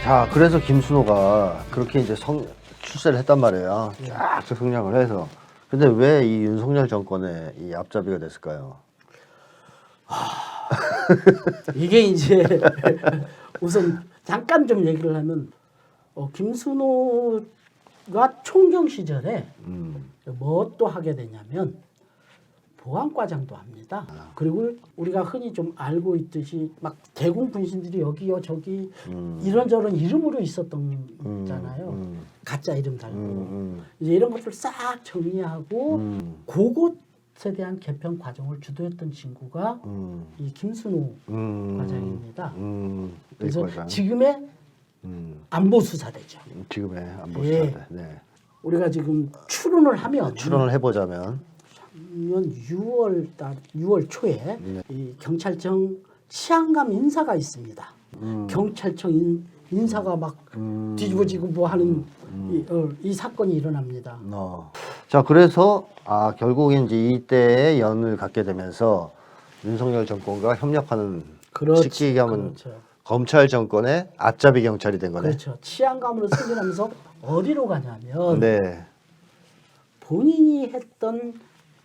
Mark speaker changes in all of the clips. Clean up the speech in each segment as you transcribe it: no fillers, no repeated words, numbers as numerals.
Speaker 1: 자, 그래서 김순호가 그렇게 이제 출세를 했단 말이에요. 쫙 성장을 해서. 근데 왜 이 윤석열 정권의 이 앞잡이가 됐을까요?
Speaker 2: 이게 이제 우선 잠깐 좀 얘기를 하면 김순호가 총경 시절에 뭐 또 하게 되냐면 보안과장도 합니다. 그리고 우리가 흔히 좀 알고 있듯이 막 대공 분신들이 여기요 저기 이런저런 이름으로 있었던 잖아요. 가짜 이름 달고 이제 이런 것들 싹 정리하고 그것에 대한 개편 과정을 주도했던 친구가 이 김순호 과장입니다. 그래서
Speaker 1: 과장.
Speaker 2: 지금의 안보수사대죠.
Speaker 1: 지금의 안보수사대. 네.
Speaker 2: 우리가 지금 추론을 하면
Speaker 1: 추론을 해보자면
Speaker 2: 6월 초에 이 경찰청 치안감 인사가 있습니다. 경찰청 인사가 막 뒤집어지고 뭐 하는 이 사건이 일어납니다.
Speaker 1: 자, 그래서 결국엔 이제 이때에 연을 갖게 되면서 윤석열 정권과 협력하는 쉽게 얘기하면 검찰 정권의 앞잡이 경찰이 된 거네.
Speaker 2: 그렇죠. 치안감으로 승진하면서 어디로 가냐면
Speaker 1: 네.
Speaker 2: 본인이 했던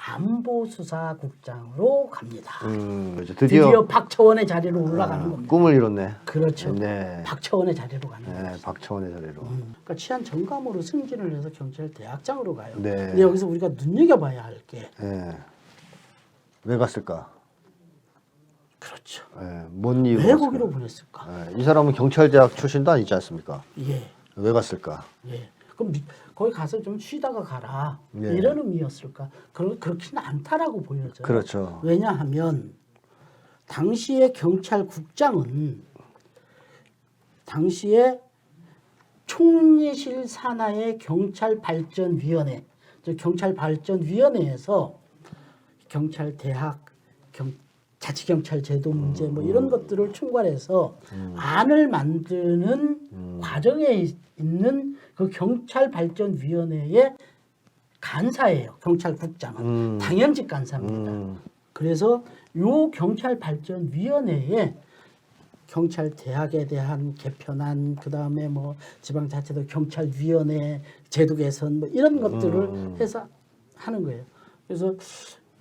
Speaker 2: 안보수사국장으로 갑니다.
Speaker 1: 그렇죠.
Speaker 2: 드디어 박처원의 자리로 올라가는 겁니다.
Speaker 1: 꿈을 이뤘네.
Speaker 2: 그렇죠.
Speaker 1: 네.
Speaker 2: 박처원의 자리로 가는 거죠.
Speaker 1: 네, 박처원의 자리로.
Speaker 2: 그러니까 치안 전감으로 승진을 해서 경찰 대학장으로 가요.
Speaker 1: 네.
Speaker 2: 근데 여기서 우리가 눈여겨봐야 할 게
Speaker 1: 네. 왜 갔을까?
Speaker 2: 그렇죠.
Speaker 1: 네. 뭔 이유로
Speaker 2: 왜
Speaker 1: 갔을까?
Speaker 2: 거기로 보냈을까?
Speaker 1: 네. 이 사람은 경찰대학 출신도 아니지 않습니까?
Speaker 2: 예.
Speaker 1: 왜 갔을까?
Speaker 2: 예. 그럼 거기 가서 좀 쉬다가 가라.
Speaker 1: 예.
Speaker 2: 이런 의미였을까? 그렇지는 않다라고 보여져요.
Speaker 1: 그렇죠.
Speaker 2: 왜냐하면 당시의 경찰국장은 당시에 총리실 산하의 경찰발전위원회, 경찰발전위원회에서 경찰대학, 자치경찰 제도 문제 뭐 이런 것들을 총괄해서 안을 만드는 과정에 있는 그 경찰발전위원회의 간사예요. 경찰국장은 당연직 간사입니다. 그래서 요 경찰발전위원회에 경찰대학에 대한 개편안, 그 다음에 뭐 지방자치도 경찰위원회 제도 개선 뭐 이런 것들을 해서 하는 거예요. 그래서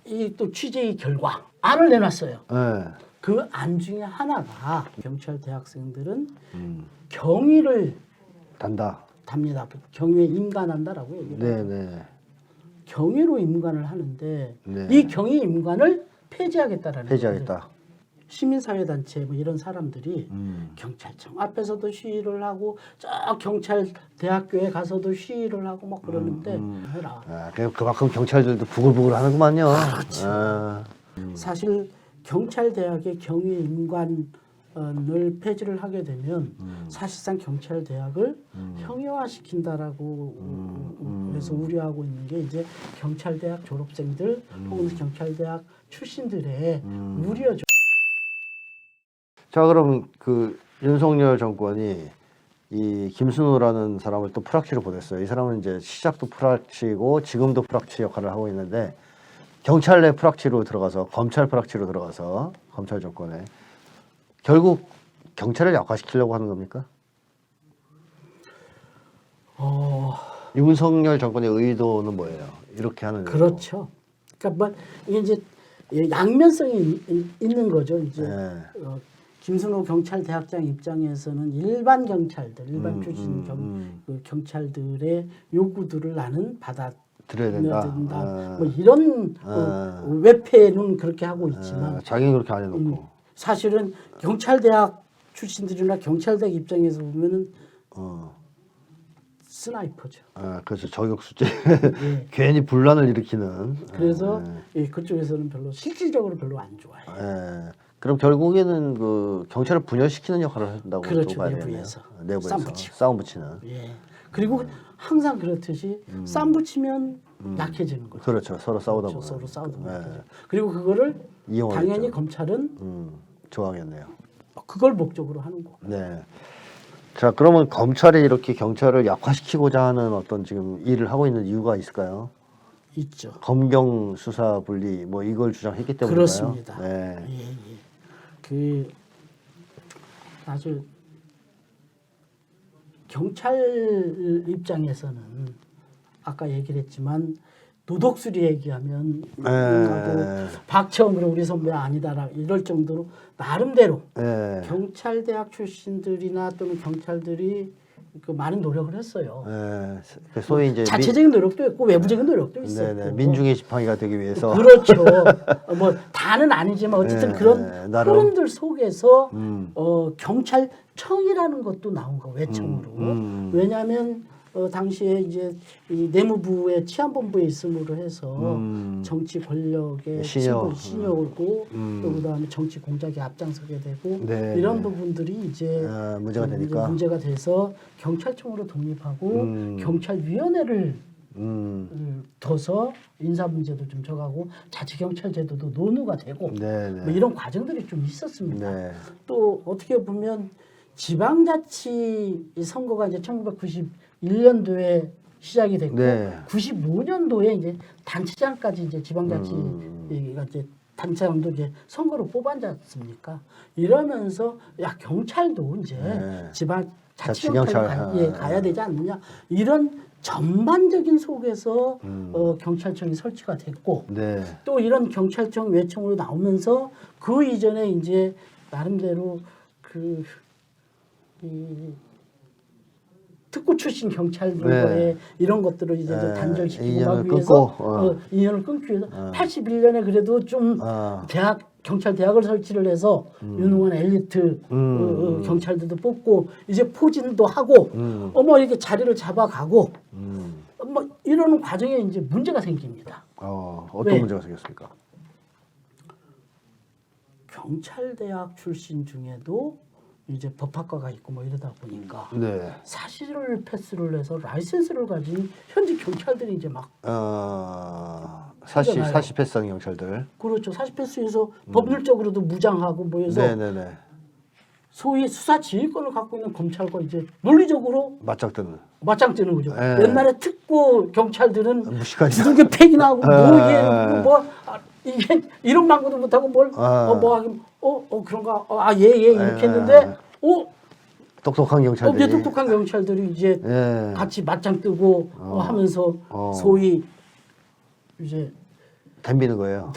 Speaker 2: 이 또 취재의 결과 안을 내놨어요.
Speaker 1: 네.
Speaker 2: 그 안 중에 하나가 경찰 대학생들은 경위를 답니다. 경위에 임관한다라고 얘기해요.
Speaker 1: 네네.
Speaker 2: 경위로 임관을 하는데
Speaker 1: 네.
Speaker 2: 이 경위 임관을 폐지하겠다라는
Speaker 1: 폐지하겠다.
Speaker 2: 거예요. 시민사회단체 뭐 이런 사람들이 경찰청 앞에서도 시위를 하고 저 경찰대학교에 가서도 시위를 하고 막 그러는데 해라.
Speaker 1: 그만큼 경찰들도 부글부글 하는구만요.
Speaker 2: 그렇죠. 사실 경찰대학의 경위 임관을 폐지를 하게 되면 사실상 경찰대학을 형해화시킨다라고 해서 우려하고 있는 게 이제 경찰대학 졸업생들 혹은 경찰대학 출신들의 우려죠.
Speaker 1: 자, 그럼 그 윤석열 정권이 이 김순호라는 사람을 또 프락치로 보냈어요. 이 사람은 이제 시작도 프락치고 지금도 프락치 역할을 하고 있는데 경찰 내 프락치로 들어가서 검찰 프락치로 들어가서 검찰 정권에 결국 경찰을 약화시키려고 하는 겁니까? 윤석열 정권의 의도는 뭐예요? 이렇게 하는
Speaker 2: 그렇죠. 그러니까 뭐 이게 이제 양면성이 있는 거죠. 이제 김순호 경찰대학장 입장에서는 일반 경찰들, 일반 출신 그 경찰들의 요구들을 나는 받아들여야 된다. 뭐 이런 외패는 그렇게 하고 있지만
Speaker 1: 자기는 그렇게 안 해놓고
Speaker 2: 사실은 경찰대학 출신들이나 경찰대학 입장에서 보면은 스나이퍼죠.
Speaker 1: 그렇죠. 저격수제. 괜히 분란을 일으키는.
Speaker 2: 그래서 그쪽에서는 별로 실질적으로 별로 안 좋아해요.
Speaker 1: 그럼 결국에는 그 경찰을 분열시키는 역할을 한다고
Speaker 2: 그렇죠.
Speaker 1: 봐야 되네요. 내부에서 싸움 붙이는.
Speaker 2: 예. 그리고 항상 그렇듯이 싸움 붙이면 약해지는 거죠.
Speaker 1: 그렇죠. 서로 싸우다 보면.
Speaker 2: 서로 싸우다 보면. 그리고 그거를 당연히 검찰은
Speaker 1: 좋아하겠네요.
Speaker 2: 그걸 목적으로 하는 거고.
Speaker 1: 네. 자, 그러면 검찰이 이렇게 경찰을 약화시키고자 하는 어떤 지금 일을 하고 있는 이유가 있을까요?
Speaker 2: 있죠.
Speaker 1: 검경 수사 분리 뭐 이걸 주장했기 때문인가요?
Speaker 2: 그렇습니다.
Speaker 1: 네.
Speaker 2: 그 아주 경찰 입장에서는 아까 얘기를 했지만 도덕수리 얘기하면 나도 박처음으로 우리 선배 아니다라 이럴 정도로 나름대로 경찰대학 출신들이나 또는 경찰들이 그 많은 노력을 했어요.
Speaker 1: 소위 이제
Speaker 2: 자체적인 노력도 있고 외부적인 노력도 있었고
Speaker 1: 민중의 지팡이가 되기 위해서
Speaker 2: 그렇죠. 뭐 다는 아니지만 어쨌든 그런
Speaker 1: 나름.
Speaker 2: 흐름들 속에서 경찰청이라는 것도 나온 거 외청으로. 왜냐하면 당시에 이제 이 내무부의 치안본부에 있음으로 해서 정치 권력의 신여고 또 그다음에 정치 공작에 앞장서게 되고 이런 부분들이 이제 문제가 돼서 경찰청으로 독립하고 경찰위원회를 둬서 인사 문제도 좀 적하고 자치경찰제도도 논의가 되고 뭐 이런 과정들이 좀 있었습니다. 또 어떻게 보면 지방자치 선거가 이제 1991년도에 시작이 됐고 95년도에 이제 단체장까지 이제 지방자치가 이제 단체장도 이제 선거로 뽑았지 않습니까? 이러면서 야 경찰도 이제 지방 자치경찰로 가야 되지 않느냐 이런 전반적인 속에서 경찰청이 설치가 됐고 또 이런 경찰청 외청으로 나오면서 그 이전에 이제 나름대로 이 특구 출신 경찰들과의 이런 것들을 이제 단절시키고 막 위해서 인연을 끊기 위해서 81년에 그래도 좀 경찰 대학을 설치를 해서 유능한 엘리트 경찰들도 뽑고 이제 포진도 하고 뭐 이렇게 자리를 잡아가고 뭐 이러는 과정에 이제 문제가 생깁니다.
Speaker 1: 어떤 문제가 생겼습니까?
Speaker 2: 경찰대학 출신 중에도 이제 법학과가 있고 뭐 이러다 보니까 사실을 패스를 해서 라이센스를 가진 현직 경찰들이 이제 막
Speaker 1: 사시 패스한 경찰들
Speaker 2: 그렇죠. 사시 패스에서 법률적으로도 무장하고 뭐 해서 소위 수사 지휘권을 갖고 있는 검찰과 이제 논리적으로 맞짱 뜨는 거죠. 옛날에 특고 경찰들은 두들겨 패기나고 이게 이런 방법도 못하고 그런가 이렇게 했는데
Speaker 1: 똑똑한 경찰들이
Speaker 2: 똑똑한 경찰들이 이제 같이 맞짱 뜨고 하면서 소위 이제
Speaker 1: 덤비는 거예요.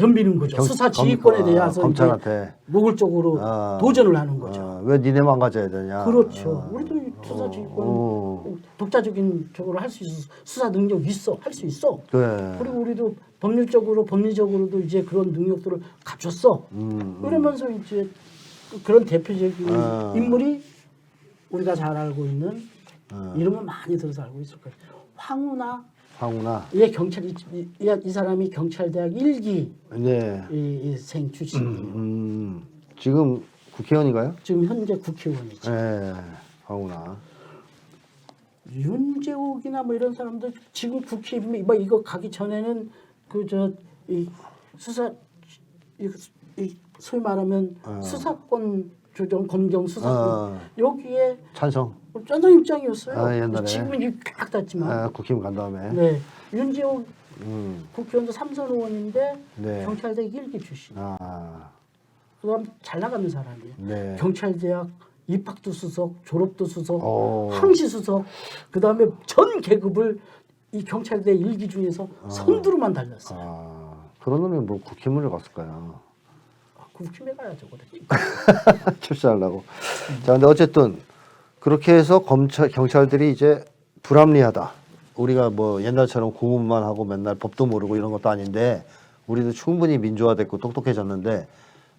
Speaker 2: 수사 지휘권에 대해서
Speaker 1: 검찰한테
Speaker 2: 노골적으로 도전을 하는 거죠.
Speaker 1: 왜 니네만 가져야 되냐?
Speaker 2: 그렇죠. 우리도 수사 지휘권 독자적인 쪽으로 할 수 있어. 수사 능력 있어. 할 수 있어. 그리고 우리도 법리적으로도 이제 그런 능력들을 갖췄어. 그러면서 이제 그런 대표적인 인물이 우리가 잘 알고 있는 이름은 많이 들어서 알고 있을 거예요. 황운하. 예, 이 사람이 경찰대학 1기 생 출신이에요.
Speaker 1: 지금 국회의원인가요?
Speaker 2: 지금 현재 국회의원이죠.
Speaker 1: 황운하.
Speaker 2: 윤재옥이나 뭐 이런 사람들 지금 국회 뭐 이거 가기 전에는 이 수사 소위 말하면 수사권 조정 검경 수사권 여기에 찬성 입장이었어요.
Speaker 1: 옛날에.
Speaker 2: 지금은 이게 꽉 닫지만
Speaker 1: 국회의원 간 다음에
Speaker 2: 윤재옥 국회의원도 3선 의원인데 경찰대 1기 출신. 그다음 잘 나가는 사람이에요. 경찰대학 입학도 수석, 졸업도 수석, 항시 수석, 그 다음에 전 계급을 이 경찰대 1기 중에서 선두로만 달렸어요.
Speaker 1: 그런 놈이 뭐 국회의원을 갔을까요?
Speaker 2: 국힘에 가야죠, 그랬지.
Speaker 1: 출세하려고. 자, 근데 어쨌든 그렇게 해서 경찰들이 이제 불합리하다. 우리가 뭐 옛날처럼 공무만 하고 맨날 법도 모르고 이런 것도 아닌데 우리도 충분히 민주화됐고 똑똑해졌는데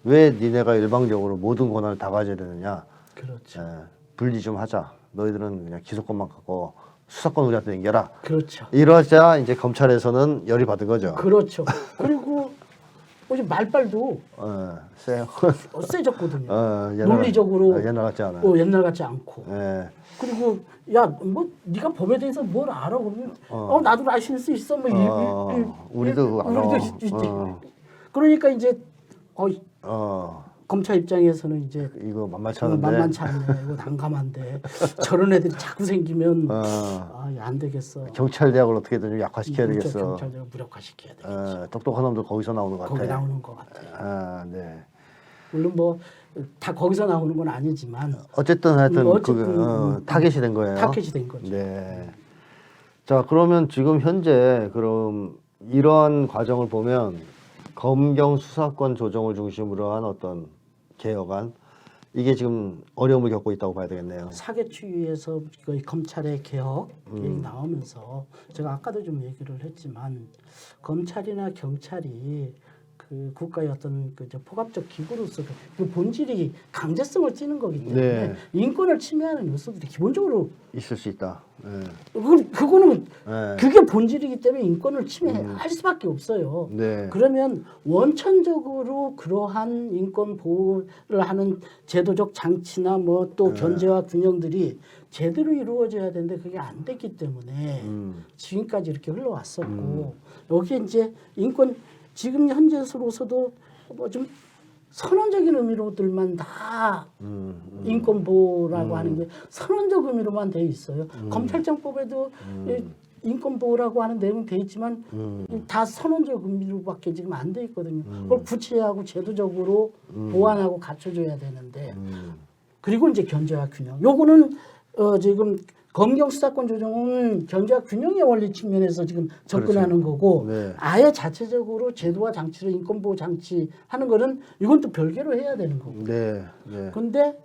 Speaker 1: 왜 니네가 일방적으로 모든 권한을 다 가져야 되느냐?
Speaker 2: 그렇죠.
Speaker 1: 분리 좀 하자. 너희들은 그냥 기소권만 갖고 수사권 우리한테 넘겨라.
Speaker 2: 그렇죠.
Speaker 1: 이러자 이제 검찰에서는 열이 받은 거죠.
Speaker 2: 그렇죠. 그리고 어제 말빨도
Speaker 1: 세요.
Speaker 2: 세졌거든요. 논리적으로
Speaker 1: 옛날 같지 않아.
Speaker 2: 옛날 같지 않고. 그리고 야 뭐 네가 법에 대해서 뭘 알아 그러면 나도 라이센스 있어 뭐
Speaker 1: 우리도 알아.
Speaker 2: 그러니까 이제 검찰 입장에서는 이제
Speaker 1: 이거 만만치 않은데.
Speaker 2: 이거 난감한데 저런 애들이 자꾸 생기면 안 되겠어.
Speaker 1: 경찰대학을 어떻게든 좀 약화시켜야 되겠어.
Speaker 2: 경찰대학을 무력화시켜야 되겠지.
Speaker 1: 똑똑한 놈들 거기서 나오는 것 같아.
Speaker 2: 거기 나오는 것 같아요.
Speaker 1: 네.
Speaker 2: 물론 뭐 다 거기서 나오는 건 아니지만
Speaker 1: 어쨌든 하여튼
Speaker 2: 어쨌든,
Speaker 1: 타겟이 된 거예요.
Speaker 2: 타겟이 된 거죠.
Speaker 1: 네. 자, 그러면 지금 현재 그럼 이러한 과정을 보면 검경 수사권 조정을 중심으로 한 어떤 개혁안 이게 지금 어려움을 겪고 있다고 봐야 되겠네요.
Speaker 2: 사개추위에서 거의 검찰의 개혁 얘기 나오면서 제가 아까도 좀 얘기를 했지만 검찰이나 경찰이 그 국가의 어떤 그저 포괄적 기구로서 그 본질이 강제성을 띠는 거기 때문에
Speaker 1: 네.
Speaker 2: 인권을 침해하는 요소들이 기본적으로
Speaker 1: 있을 수 있다. 네.
Speaker 2: 그거는
Speaker 1: 네.
Speaker 2: 그게 본질이기 때문에 인권을 침해할 수밖에 없어요.
Speaker 1: 네.
Speaker 2: 그러면 원천적으로 그러한 인권 보호를 하는 제도적 장치나 뭐 또 견제와 균형들이 제대로 이루어져야 되는데 그게 안 됐기 때문에 지금까지 이렇게 흘러왔었고 여기에 이제 인권 지금 현재로서도 뭐 좀 선언적인 의미로들만 다 인권 보호라고 하는 게 선언적 의미로만 돼 있어요. 검찰청법에도 인권 보호라고 하는 내용이 돼 있지만 다 선언적 의미로밖에 지금 안 돼 있거든요. 그걸 구체하고 제도적으로 보완하고 갖춰줘야 되는데 그리고 이제 견제와 균형. 요거는 지금 검경 수사권 조정은 견제와 균형의 원리 측면에서 지금 접근하는 거고
Speaker 1: 네.
Speaker 2: 아예 자체적으로 제도와 장치를 인권보호 장치 하는 거는 이건 또 별개로 해야 되는 거고.
Speaker 1: 네. 네.
Speaker 2: 근데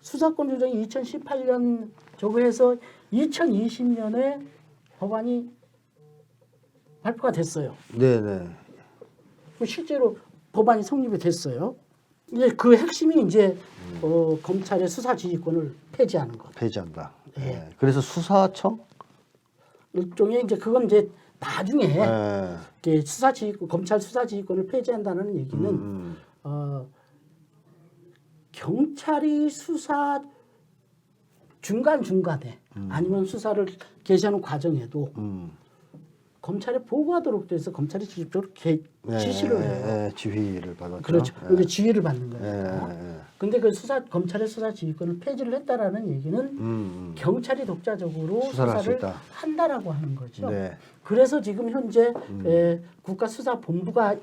Speaker 2: 수사권 조정이 2018년 저거 해서 2020년에 법안이 발표가 됐어요.
Speaker 1: 네. 네.
Speaker 2: 실제로 법안이 성립이 됐어요. 이제 그 핵심이 이제 검찰의 수사 지휘권을 폐지하는 것.
Speaker 1: 폐지한다.
Speaker 2: 네.
Speaker 1: 네. 그래서 수사청?
Speaker 2: 일종의 이제 그건 이제 나중에
Speaker 1: 네.
Speaker 2: 이렇게 검찰 수사 지휘권을 폐지한다는 얘기는 경찰이 수사 중간에 아니면 수사를 개시하는 과정에도 검찰에 보고하도록 돼서 검찰이 직접적으로 지시를 해요.
Speaker 1: 네, 지휘를 받았죠.
Speaker 2: 그렇죠.
Speaker 1: 네.
Speaker 2: 이게 지휘를 받는 거예요.
Speaker 1: 네.
Speaker 2: 근데 그 검찰의 수사 지휘권을 폐지를 했다라는 얘기는 경찰이 독자적으로
Speaker 1: 수사를 할수
Speaker 2: 수사를
Speaker 1: 있다.
Speaker 2: 한다라고 하는 거죠.
Speaker 1: 네.
Speaker 2: 그래서 지금 현재 국가수사본부가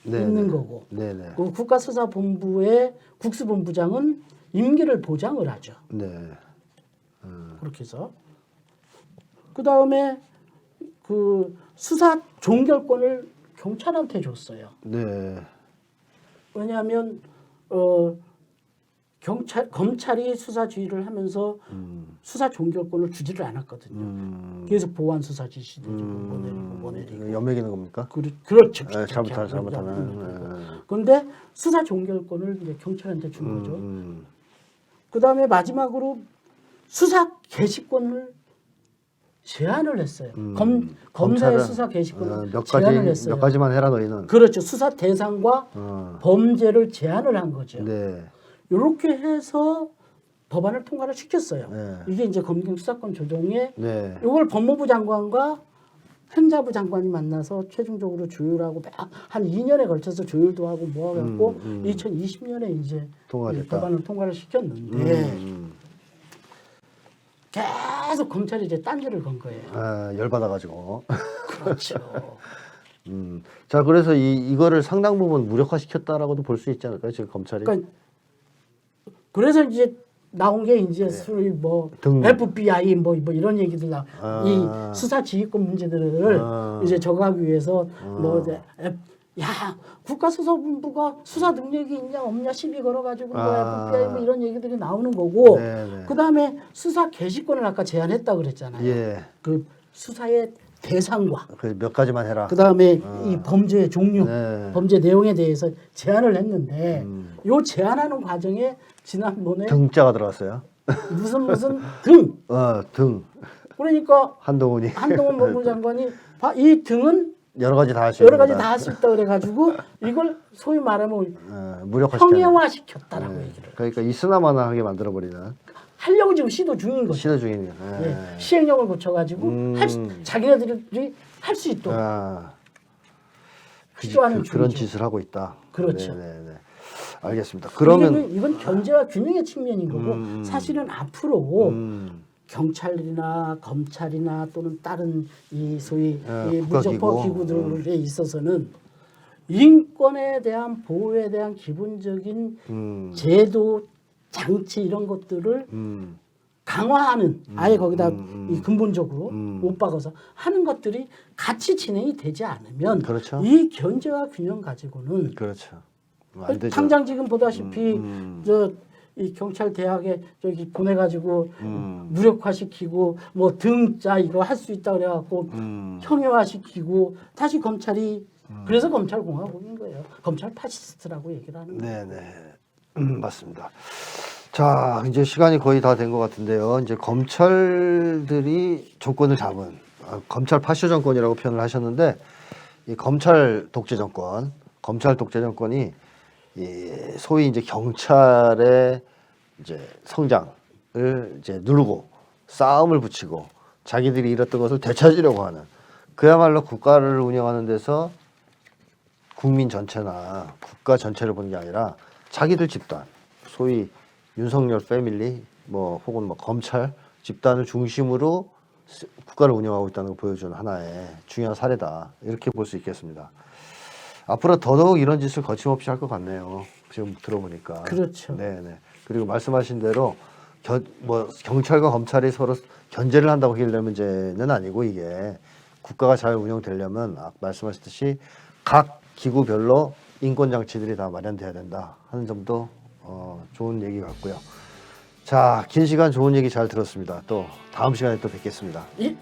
Speaker 1: 네,
Speaker 2: 있는
Speaker 1: 네.
Speaker 2: 거고
Speaker 1: 네, 네.
Speaker 2: 그 국가수사본부의 국수본부장은 임기를 보장을 하죠.
Speaker 1: 네.
Speaker 2: 그렇게 해서 그 다음에 그 수사 종결권을 경찰한테 줬어요.
Speaker 1: 네.
Speaker 2: 왜냐하면 검찰이 수사 지휘를 하면서 수사 종결권을 주지를 않았거든요. 그래서 보완 수사 지시도 지금 보내리고.
Speaker 1: 이거 연맥이는 겁니까?
Speaker 2: 그렇죠.
Speaker 1: 네, 잘못하면.
Speaker 2: 그런데 수사 종결권을 이제 경찰한테 준 거죠. 그 다음에 마지막으로 수사 개시권을 제한을 했어요. 검사의 수사 개시권을 제한을 했어요.
Speaker 1: 몇 가지만 해라 너희는.
Speaker 2: 그렇죠. 수사 대상과 범죄를 제한을 한 거죠.
Speaker 1: 네.
Speaker 2: 이렇게 해서 법안을 통과를 시켰어요.
Speaker 1: 네.
Speaker 2: 이게 이제 검경 수사권 조정에
Speaker 1: 네.
Speaker 2: 이걸 법무부 장관과 행자부 장관이 만나서 최종적으로 조율하고 한 2년에 걸쳐서 조율도 하고 뭐 하고 2020년에 이제
Speaker 1: 통과됐다.
Speaker 2: 법안을 통과를 시켰는데 계속 검찰이 이제 딴지를 건 거예요.
Speaker 1: 아, 열받아가지고.
Speaker 2: 그렇죠.
Speaker 1: 자, 그래서 이거를 상당 부분 무력화시켰다라고도 볼 수 있지 않을까요? 지금 검찰이.
Speaker 2: 그러니까 그래서 이제 나온 게 이제 소위 뭐 FBI 뭐 이런 얘기들 이 수사 지휘권 문제들을 이제 저거하기 위해서 뭐 이제 국가수사본부가 수사 능력이 있냐 없냐 시비 걸어가지고 뭐 FBI 뭐 이런 얘기들이 나오는 거고 그 다음에 수사 개시권을 아까 제한했다 그랬잖아요.
Speaker 1: 예.
Speaker 2: 그 수사의 대상과
Speaker 1: 몇 가지만 해라.
Speaker 2: 그 다음에 이 범죄의 종류,
Speaker 1: 네.
Speaker 2: 범죄 내용에 대해서 제한을 했는데 요 제한하는 과정에 지난번에
Speaker 1: 등자가 들어갔어요.
Speaker 2: 무슨 등.
Speaker 1: 등.
Speaker 2: 그러니까
Speaker 1: 한동훈
Speaker 2: 법무부 장관이 이 등은
Speaker 1: 여러 가지 다 할 수
Speaker 2: 여러 가지 다 할 수 있다 그래가지고 이걸 소위 말하면 형해화 시켰다라고 얘기를.
Speaker 1: 그러니까 있으나마나하게 만들어버리는.
Speaker 2: 하려고 지금 시도 중인 거죠.
Speaker 1: 시도 중이네요.
Speaker 2: 네. 시행령을 고쳐가지고 자기네들이 할 수 있도록 시도하는
Speaker 1: 그런 짓을 하고 있다.
Speaker 2: 그렇죠.
Speaker 1: 네네네. 알겠습니다. 그러면
Speaker 2: 이건 견제와 균형의 측면인 거고 사실은 앞으로 경찰이나 검찰이나 또는 다른 이 소위 이 무적법 기구들에 있어서는 인권에 대한 보호에 대한 기본적인 제도 장치 이런 것들을 강화하는 아예 거기다 이 근본적으로 못 박아서 하는 것들이 같이 진행이 되지 않으면
Speaker 1: 그렇죠.
Speaker 2: 이 견제와 균형 가지고는
Speaker 1: 그렇죠. 안 되죠.
Speaker 2: 당장 지금 보다시피 이 경찰 대학에 저기 보내가지고 무력화시키고 뭐 등자 이거 할 수 있다 그래갖고 형용화시키고 다시 검찰이 그래서 검찰공화국인 거예요. 검찰 파시스트라고 얘기를 하는 거예요.
Speaker 1: 네네. 맞습니다. 자, 이제 시간이 거의 다 된 것 같은데요. 이제 검찰들이 정권을 잡은 검찰 파쇼 정권이라고 표현을 하셨는데 이 검찰 독재 정권이 이 소위 이제 경찰의 이제 성장을 이제 누르고 싸움을 붙이고 자기들이 잃었던 것을 되찾으려고 하는 그야말로 국가를 운영하는 데서 국민 전체나 국가 전체를 보는 게 아니라 자기들 집단, 소위 윤석열 패밀리 뭐 혹은 뭐 검찰 집단을 중심으로 국가를 운영하고 있다는 걸 보여주는 하나의 중요한 사례다. 이렇게 볼 수 있겠습니다. 앞으로 더더욱 이런 짓을 거침없이 할 것 같네요. 지금 들어보니까.
Speaker 2: 그렇죠.
Speaker 1: 네네. 그리고 말씀하신 대로 뭐 경찰과 검찰이 서로 견제를 한다고 해결될 문제는 아니고 이게 국가가 잘 운영되려면 말씀하셨듯이 각 기구별로 인권 장치들이 다 마련돼야 된다 하는 점도 좋은 얘기 같고요. 자, 긴 시간 좋은 얘기 잘 들었습니다. 또 다음 시간에 또 뵙겠습니다.
Speaker 2: 예?